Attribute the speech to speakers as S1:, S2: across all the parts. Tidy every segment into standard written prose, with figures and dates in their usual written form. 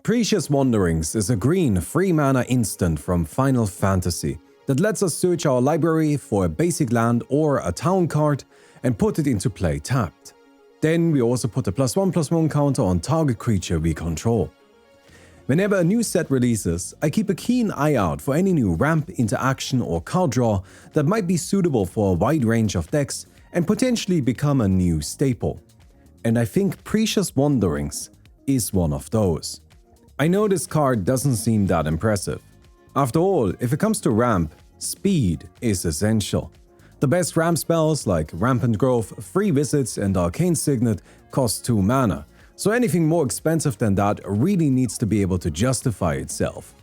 S1: Precious Wanderings is a green, free mana instant from Final Fantasy that lets us search our library for a basic land or a town card and put it into play tapped. Then we also put a +1/+1 counter on target creature we control. Whenever a new set releases, I keep a keen eye out for any new ramp, interaction or card draw that might be suitable for a wide range of decks and potentially become a new staple. And I think Precious Wanderings is one of those. I know this card doesn't seem that impressive. After all, if it comes to ramp, speed is essential. The best ramp spells like Rampant Growth, Free Visits and Arcane Signet cost 2 mana, so anything more expensive than that really needs to be able to justify itself.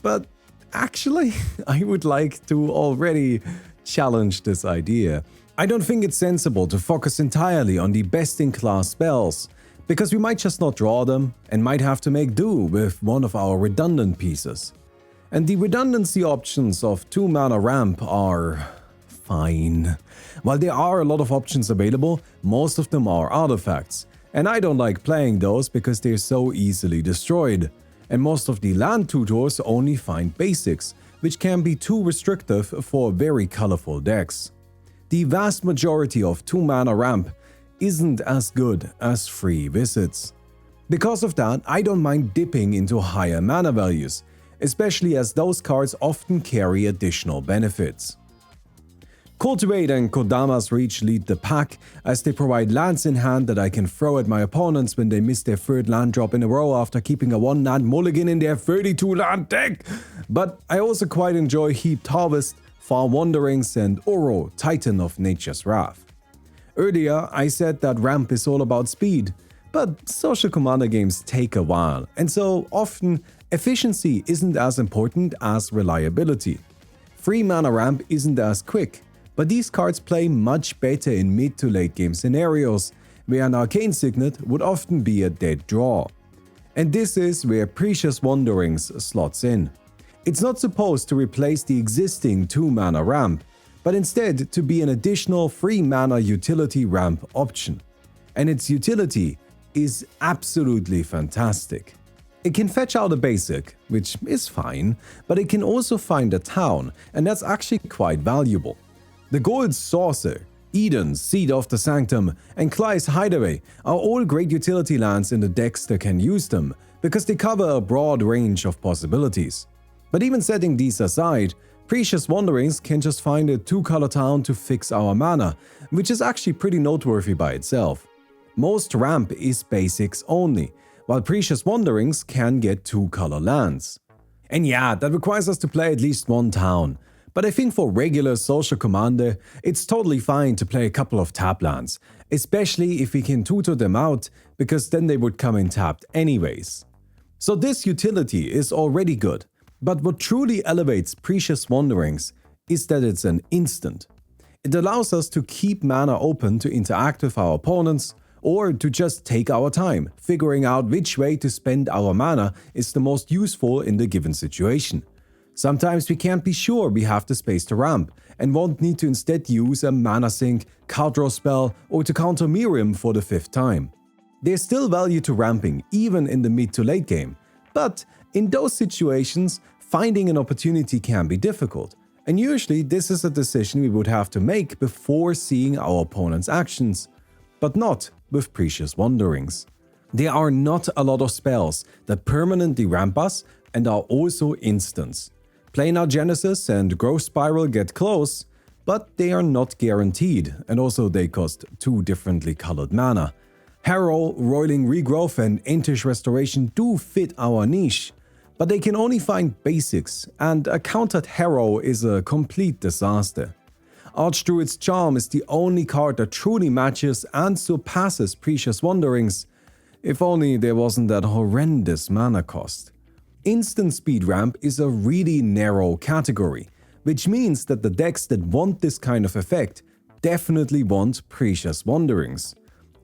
S1: But actually, I would like to already challenge this idea. I don't think it's sensible to focus entirely on the best-in-class spells, because we might just not draw them and might have to make do with one of our redundant pieces. And the redundancy options of 2 mana ramp are fine. While there are a lot of options available, most of them are artifacts, and I don't like playing those because they're so easily destroyed. And most of the land tutors only find basics, which can be too restrictive for very colorful decks. The vast majority of 2 mana ramp isn't as good as Free Visits. Because of that, I don't mind dipping into higher mana values, especially as those cards often carry additional benefits. Cultivate and Kodama's Reach lead the pack, as they provide lands in hand that I can throw at my opponents when they miss their 3rd land drop in a row after keeping a 1-land mulligan in their 32-land deck. But I also quite enjoy Heaped Harvest, Far Wanderings and Oro, Titan of Nature's Wrath. Earlier, I said that ramp is all about speed, but social commander games take a while, and so often efficiency isn't as important as reliability. Free mana ramp isn't as quick, but these cards play much better in mid to late game scenarios, where an Arcane Signet would often be a dead draw. And this is where Precious Wanderings slots in. It's not supposed to replace the existing 2 mana ramp, but instead to be an additional 3 mana utility ramp option. And its utility is absolutely fantastic. It can fetch out a basic, which is fine, but it can also find a town, and that's actually quite valuable. The Gold Saucer, Eden, Seed of the Sanctum, and Clyde's Hideaway are all great utility lands in the decks that can use them, because they cover a broad range of possibilities. But even setting these aside, Precious Wanderings can just find a 2-color town to fix our mana, which is actually pretty noteworthy by itself. Most ramp is basics only, while Precious Wanderings can get 2-color lands. And yeah, that requires us to play at least 1 town, but I think for regular social commander, it's totally fine to play a couple of tap lands, especially if we can tutor them out, because then they would come in tapped anyways. So this utility is already good. But what truly elevates Precious Wanderings is that it's an instant. It allows us to keep mana open to interact with our opponents, or to just take our time, figuring out which way to spend our mana is the most useful in the given situation. Sometimes we can't be sure we have the space to ramp, and won't need to instead use a mana sink, card draw spell, or to counter Miriam for the 5th time. There's still value to ramping, even in the mid to late game, but in those situations, finding an opportunity can be difficult, and usually this is a decision we would have to make before seeing our opponent's actions. But not with Precious Wanderings. There are not a lot of spells that permanently ramp us and are also instants. Planar Genesis and Growth Spiral get close, but they are not guaranteed, and also they cost 2 differently colored mana. Harrow, Roiling Regrowth and Entish Restoration do fit our niche, but they can only find basics, and a countered Harrow is a complete disaster. Archdruid's Charm is the only card that truly matches and surpasses Precious Wanderings, if only there wasn't that horrendous mana cost. Instant speed ramp is a really narrow category, which means that the decks that want this kind of effect definitely want Precious Wanderings,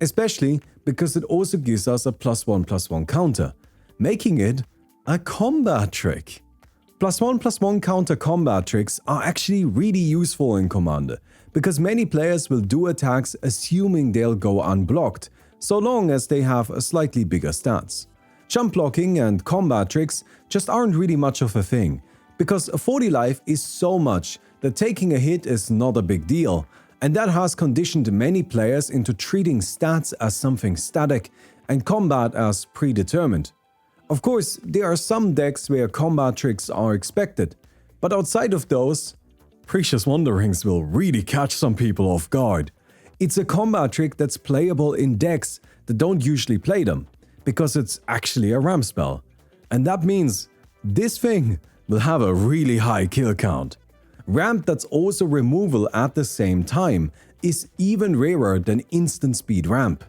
S1: especially because it also gives us a +1/+1 counter, making it a combat trick. +1/+1 counter combat tricks are actually really useful in Commander, because many players will do attacks assuming they'll go unblocked, so long as they have a slightly bigger stats. Jump blocking and combat tricks just aren't really much of a thing, because 40 life is so much that taking a hit is not a big deal, and that has conditioned many players into treating stats as something static and combat as predetermined. Of course, there are some decks where combat tricks are expected, but outside of those, Precious Wanderings will really catch some people off guard. It's a combat trick that's playable in decks that don't usually play them, because it's actually a ramp spell. And that means this thing will have a really high kill count. Ramp that's also removal at the same time is even rarer than instant speed ramp.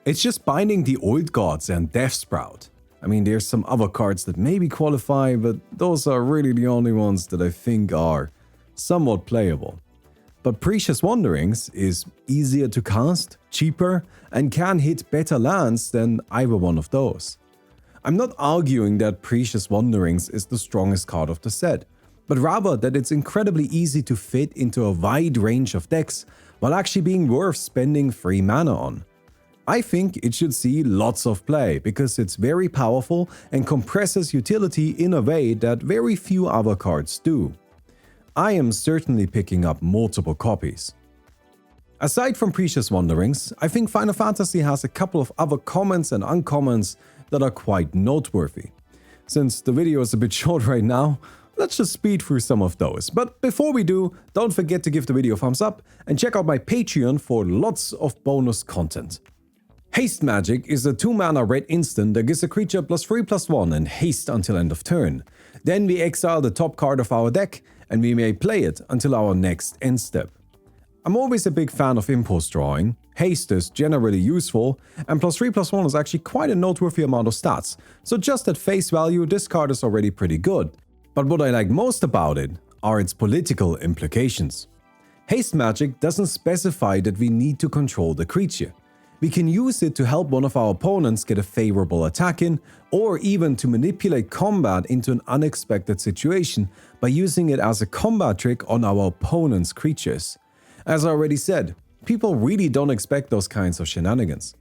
S1: It's just binding the Old Gods and Death Sprout. I mean, there's some other cards that maybe qualify, but those are really the only ones that I think are somewhat playable. But Precious Wanderings is easier to cast, cheaper, and can hit better lands than either one of those. I'm not arguing that Precious Wanderings is the strongest card of the set, but rather that it's incredibly easy to fit into a wide range of decks while actually being worth spending free mana on. I think it should see lots of play because it's very powerful and compresses utility in a way that very few other cards do. I am certainly picking up multiple copies. Aside from Precious Wanderings, I think Final Fantasy has a couple of other commons and uncommons that are quite noteworthy. Since the video is a bit short right now, let's just speed through some of those. But before we do, don't forget to give the video a thumbs up and check out my Patreon for lots of bonus content. Haste Magic is a 2-mana red instant that gives a creature +3/+1 and haste until end of turn. Then we exile the top card of our deck and we may play it until our next end step. I'm always a big fan of impulse drawing. Haste is generally useful, and +3/+1 is actually quite a noteworthy amount of stats, so just at face value this card is already pretty good. But what I like most about it are its political implications. Haste Magic doesn't specify that we need to control the creature. We can use it to help one of our opponents get a favorable attack in, or even to manipulate combat into an unexpected situation by using it as a combat trick on our opponent's creatures. As I already said, people really don't expect those kinds of shenanigans.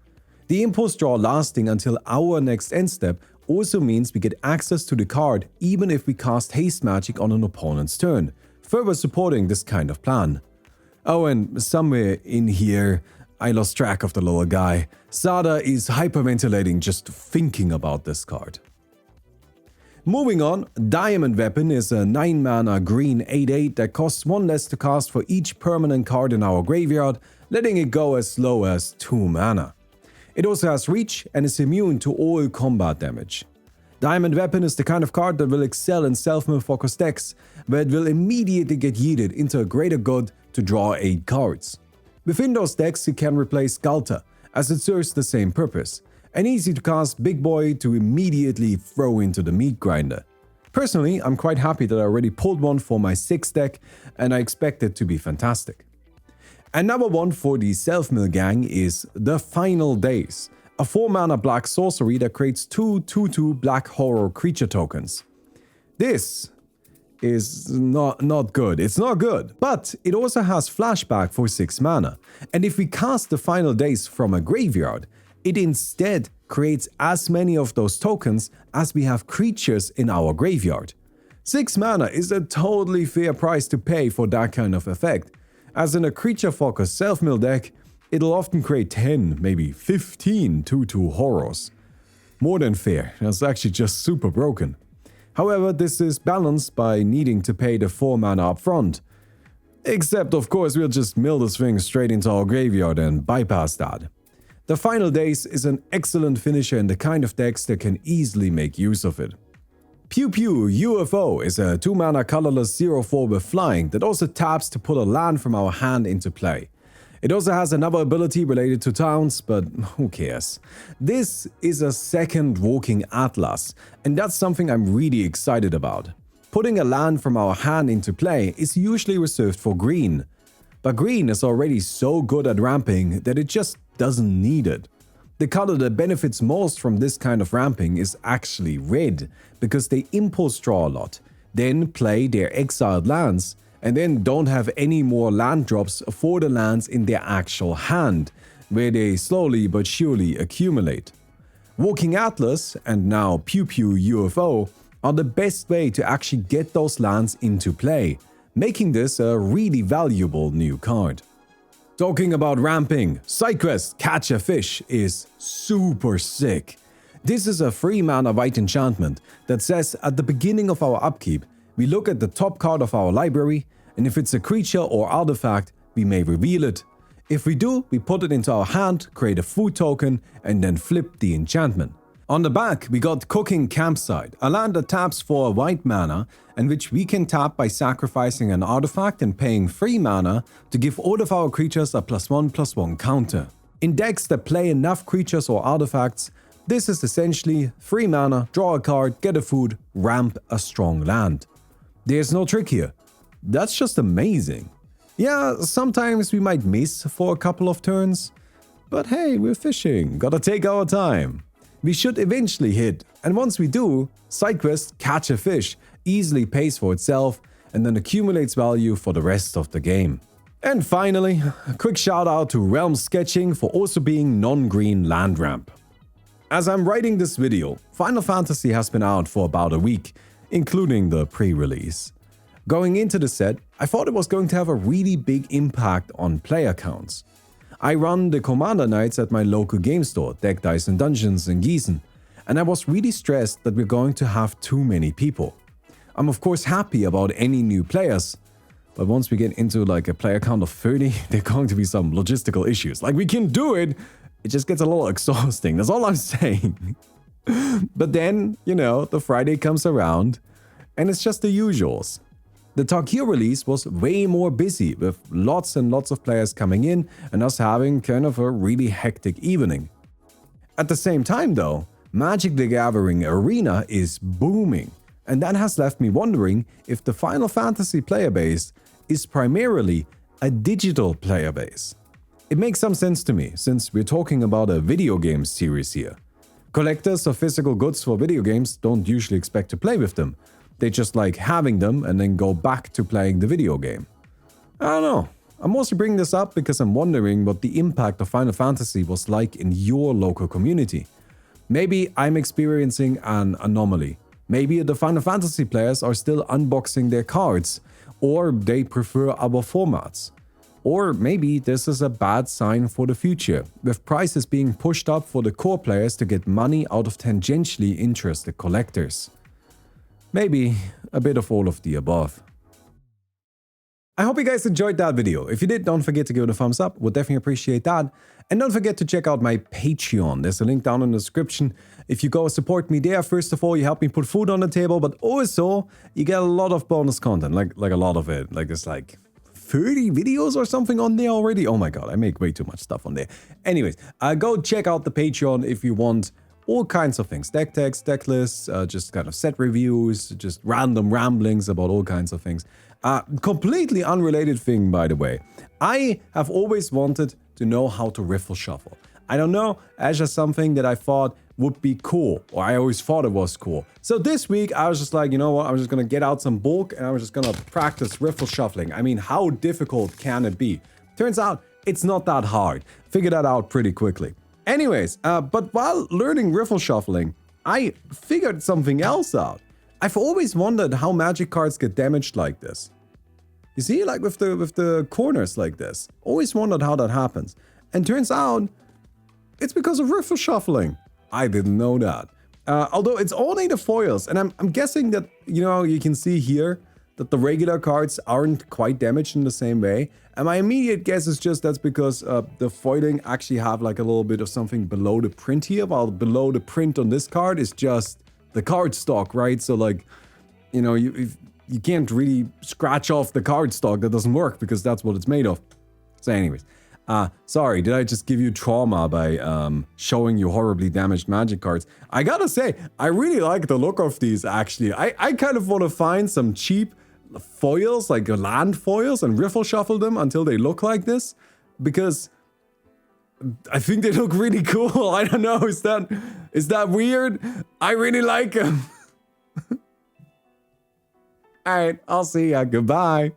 S1: The impulse draw lasting until our next end step also means we get access to the card even if we cast Haste Magic on an opponent's turn, further supporting this kind of plan. Oh, and somewhere in here, I lost track of the little guy. Sada is hyperventilating just thinking about this card. Moving on, Diamond Weapon is a 9-mana green 8/8 that costs 1 less to cast for each permanent card in our graveyard, letting it go as low as 2 mana. It also has reach and is immune to all combat damage. Diamond Weapon is the kind of card that will excel in self-mill focused decks, where it will immediately get yeeted into a greater good to draw 8 cards. Within those decks you can replace Galta, as it serves the same purpose. An easy to cast big boy to immediately throw into the meat grinder. Personally, I'm quite happy that I already pulled one for my 6th deck and I expect it to be fantastic. Another one for the self-mill gang is The Final Days, a 4-mana black sorcery that creates 2 2/2 black horror creature tokens. This is not good. It's not good, but it also has flashback for 6 mana, and if we cast The Final Days from a graveyard, it instead creates as many of those tokens as we have creatures in our graveyard. 6 mana is a totally fair price to pay for that kind of effect, as in a creature-focused self-mill deck, it'll often create 10, maybe 15 2/2 horrors. More than fair, that's actually just super broken. However, this is balanced by needing to pay the 4 mana upfront. Except, of course, we'll just mill this thing straight into our graveyard and bypass that. The Final Days is an excellent finisher in the kind of decks that can easily make use of it. Pew Pew UFO is a 2-mana colorless 0/4 with flying that also taps to pull a land from our hand into play. It also has another ability related to towns, but who cares? This is a second Walking Atlas, and that's something I'm really excited about. Putting a land from our hand into play is usually reserved for green, but green is already so good at ramping that it just doesn't need it. The color that benefits most from this kind of ramping is actually red, because they impulse draw a lot, then play their exiled lands, and then don't have any more land drops for the lands in their actual hand, where they slowly but surely accumulate. Walking Atlas and now Pew Pew UFO are the best way to actually get those lands into play, making this a really valuable new card. Talking about ramping, side quest Catch a Fish is super sick. This is a 3 mana white enchantment that says at the beginning of our upkeep, we look at the top card of our library, and if it's a creature or artifact, we may reveal it. If we do, we put it into our hand, create a food token, and then flip the enchantment. On the back, we got Cooking Campsite, a land that taps for a white mana, and which we can tap by sacrificing an artifact and paying 3 mana to give all of our creatures a +1/+1 counter. In decks that play enough creatures or artifacts, this is essentially 3 mana, draw a card, get a food, ramp a strong land. There's no trick here. That's just amazing. Yeah, sometimes we might miss for a couple of turns, but hey, we're fishing, gotta take our time. We should eventually hit, and once we do, side quest Catch a Fish easily pays for itself and then accumulates value for the rest of the game. And finally, a quick shout out to Realm Sketching for also being non-green land ramp. As I'm writing this video, Final Fantasy has been out for about a week, including the pre-release. Going into the set, I thought it was going to have a really big impact on player counts. I run the Commander Nights at my local game store, Deck, Dice and Dungeons in Gießen, and I was really stressed that we're going to have too many people. I'm of course happy about any new players, but once we get into like a player count of 30, there are going to be some logistical issues. Like we can do it, it just gets a little exhausting, that's all I'm saying. But then, you know, the Friday comes around, and it's just the usuals. The Tarkir release was way more busy, with lots and lots of players coming in and us having kind of a really hectic evening. At the same time though, Magic the Gathering Arena is booming, and that has left me wondering if the Final Fantasy player base is primarily a digital player base. It makes some sense to me, since we're talking about a video game series here. Collectors of physical goods for video games don't usually expect to play with them. They just like having them and then go back to playing the video game. I don't know. I'm also bringing this up because I'm wondering what the impact of Final Fantasy was like in your local community. Maybe I'm experiencing an anomaly. Maybe the Final Fantasy players are still unboxing their cards, or they prefer other formats. Or maybe this is a bad sign for the future, with prices being pushed up for the core players to get money out of tangentially interested collectors. Maybe a bit of all of the above. I hope you guys enjoyed that video. If you did, don't forget to give it a thumbs up. Would definitely appreciate that. And don't forget to check out my Patreon. There's a link down in the description. If you go support me there, first of all, you help me put food on the table, but also you get a lot of bonus content, like a lot of it. Like it's like 30 videos or something on there already. Oh my god, I make way too much stuff on there. Anyways, go check out the Patreon if you want all kinds of things, deck techs, deck lists, just kind of set reviews, just random ramblings about all kinds of things. Completely unrelated thing, by the way. I have always wanted to know how to riffle shuffle. I don't know, as just something that I thought would be cool, or I always thought it was cool. So this week I was just like, you know what, I'm just gonna get out some bulk and I'm just gonna practice riffle shuffling. I mean, how difficult can it be? Turns out it's not that hard. Figured that out pretty quickly. Anyways, but while learning riffle shuffling, I figured something else out. I've always wondered how magic cards get damaged like this. You see, like with the corners like this. Always wondered how that happens. And turns out, it's because of riffle shuffling. I didn't know that. Although it's only the foils, and I'm guessing that, you know, you can see here that the regular cards aren't quite damaged in the same way. And my immediate guess is just that's because the foiling actually have like a little bit of something below the print here, while below the print on this card is just the card stock, right? So like, you know, you can't really scratch off the card stock. That doesn't work because that's what it's made of. So anyways, sorry, did I just give you trauma by showing you horribly damaged magic cards? I gotta say, I really like the look of these actually. I kind of want to find some cheap foils, like land foils, and riffle shuffle them until they look like this, because I think they look really cool. I don't know, is that weird? I really like them. Alright, I'll see ya. Goodbye.